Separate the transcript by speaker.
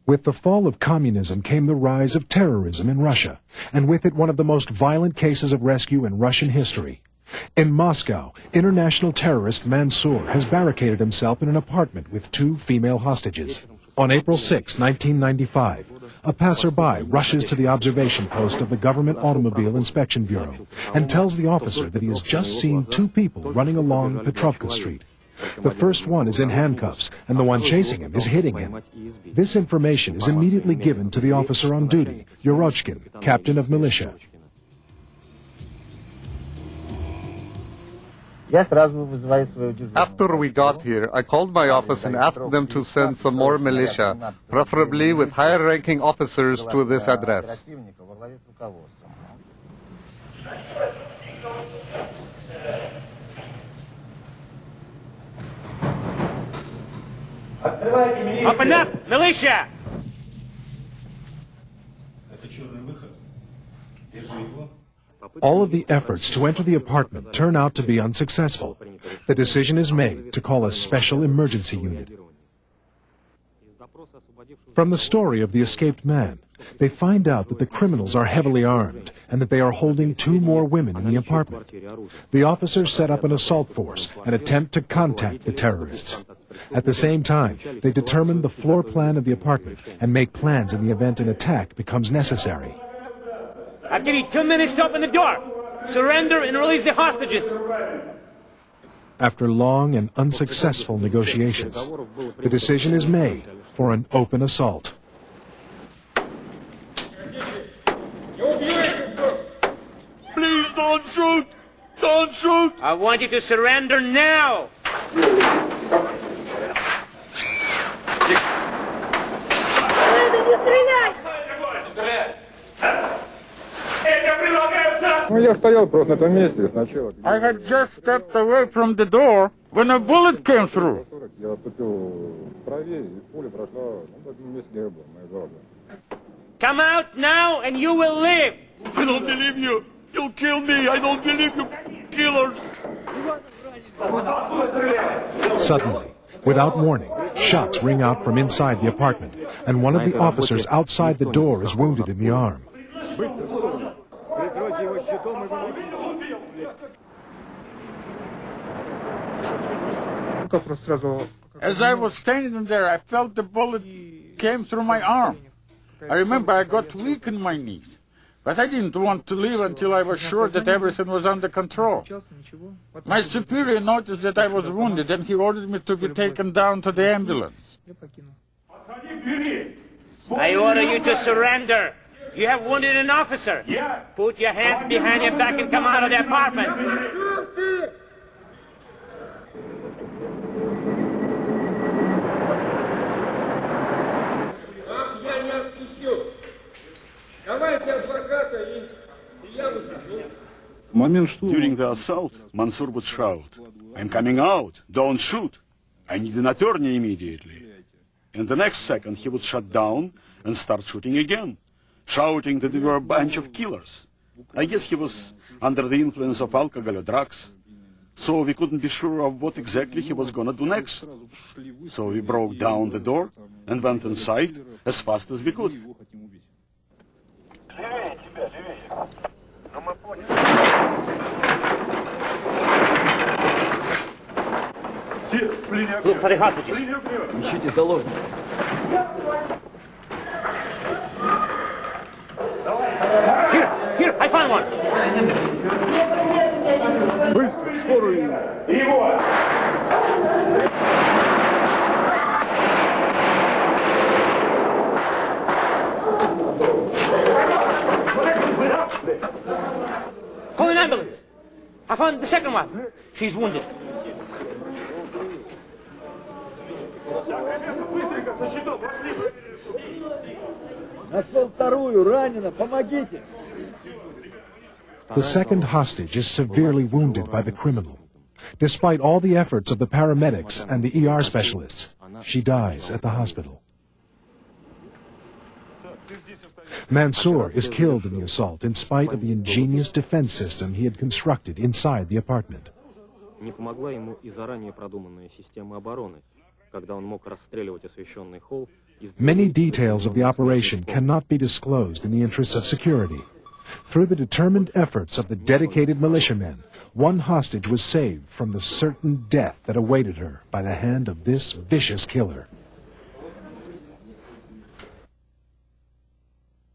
Speaker 1: With the fall of communism came the rise of terrorism in Russia, and with it one of the most violent cases of rescue in Russian history. In Moscow, international terrorist Mansour has barricaded himself in an apartment with 2 female hostages. On April 6, 1995, a passerby rushes to the observation post of the Government Automobile Inspection Bureau and tells the officer that he has just seen 2 people running along Petrovka Street. The first one is in handcuffs, and the one chasing him is hitting him. This information is immediately given to the officer on duty, Yurochkin, captain of militia.
Speaker 2: After we got here, I called my office and asked them to send some more militia, preferably with higher-ranking officers, to this address.
Speaker 3: Open up, militia!
Speaker 1: All of the efforts to enter the apartment turn out to be unsuccessful. The decision is made to call a special emergency unit. From the story of the escaped man, they find out that the criminals are heavily armed and that they are holding 2 more women in the apartment. The officers set up an assault force and attempt to contact the terrorists. At the same time, they determine the floor plan of the apartment and make plans in the event an attack becomes necessary.
Speaker 3: I'll give you 2 minutes to open the door. Surrender and release the hostages.
Speaker 1: After long and unsuccessful negotiations, the decision is made for an open assault.
Speaker 4: Please don't shoot! Don't shoot!
Speaker 3: I want you to surrender now!
Speaker 5: I had just stepped away from the door when a bullet came through.
Speaker 3: Come out now and you will live!
Speaker 4: I don't believe you! You'll kill me! I don't believe you! Killers!
Speaker 1: Suddenly, without warning, shots ring out from inside the apartment, and one of the officers outside the door is wounded in the arm.
Speaker 5: As I was standing there, I felt the bullet came through my arm. I remember I got weak in my knees, but I didn't want to leave until I was sure that everything was under control. My superior noticed that I was wounded, and he ordered me to be taken down to the ambulance.
Speaker 3: I order you to surrender. You have wounded an officer. Put your hands behind your back and come out of the apartment.
Speaker 6: During the assault, Mansour would shout, "I'm coming out, don't shoot. I need an attorney immediately." In the next second, he would shut down and start shooting again, shouting that we were a bunch of killers. I guess he was under the influence of alcohol or drugs, so we couldn't be sure of what exactly he was going to do next. So we broke down the door and went inside as fast as we could.
Speaker 3: Look for the hostages.
Speaker 4: Ищите заложников.
Speaker 3: Here, I found one.
Speaker 4: Быстро, скорую.
Speaker 3: Call an ambulance. I found the second one. She's wounded.
Speaker 4: Нашел вторую, ранена, помогите.
Speaker 1: The second hostage is severely wounded by the criminal. Despite all the efforts of the paramedics and the ER specialists, she dies at the hospital. Mansour is killed in the assault in spite of the ingenious defense system he had constructed inside the apartment.
Speaker 7: Не помогла ему и заранее продуманная система обороны, когда он мог расстреливать освещенный холл
Speaker 1: Many details of the operation cannot be disclosed in the interests of security. Through the determined efforts of the dedicated militiamen, one hostage was saved from the certain death that awaited her by the hand of this vicious killer.